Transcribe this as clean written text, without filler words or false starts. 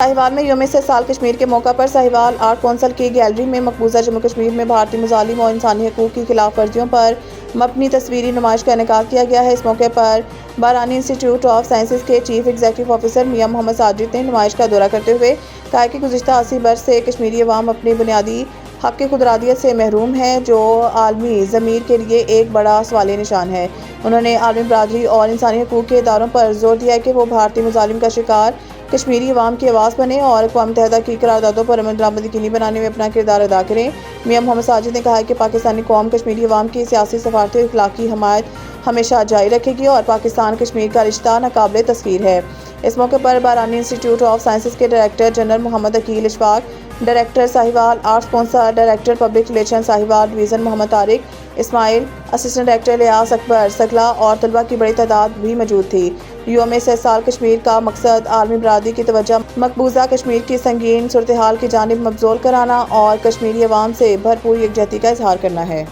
साहिवाल में यौम इस्तेहसाल कश्मीर के मौका पर साहिवाल आर्ट कौंसिल की गैलरी में मकबूजा जम्मू कश्मीर में भारतीय मुजालिम और इंसानी हकूक़ की खिलाफ वर्जियों पर मबनी तस्वीरी नुमाइश का इनेकाद किया गया है। इस मौके पर बारानी इंस्टीट्यूट ऑफ साइंसेज के चीफ एग्जीक्यूटिव ऑफिसर मियां मोहम्मद साजिद ने नुमाइश का दौरा करते हुए कहा कि गुज़िश्ता 80 बरस से कश्मीरी अवाम अपनी बुनियादी हक़ खुदरादियत से महरूम है, जो आलमी ज़मीर के लिए एक बड़ा सवालिया निशान है। उन्होंने आलमी बरादरी और इंसानी हकूक़ के इदारों पर जोर दिया कि वो भारतीय मुजालिम का शिकार कश्मीरी अवाम की आवाज़ बने और अक़वाम मुत्तहिदा की करारदादों पर अमल दरामद यकीनी बनाने में अपना किरदार अदा करें। मियां मोहम्मद साजिद ने कहा कि पाकिस्तानी कौम कश्मीरी अवाम की सियासी सफारती और इखलाकी हमायत हमेशा जारी रखेगी और पाकिस्तान कश्मीर का रिश्ता नाकाबिले तस्खीर है। इस मौके पर बारानी इंस्टीट्यूट ऑफ साइंसेज के director general Mohammad Aqeel Ishfaq, director Sahiwal arts council, director public relation Sahiwal division Mohammad Tariq Ismail, assistant director Ilyas Akbar सकला और तलबा की बड़ी तादाद भी मौजूद थी। यौम इस्तेहसाल कश्मीर का मकसद आलमी बरादरी की तवज्जो मकबूजा कश्मीर की संगीन सूरत हाल की जानिब मबज़ूल कराना और कश्मीरी अवाम से भरपूर यकजहती का इजहार करना है।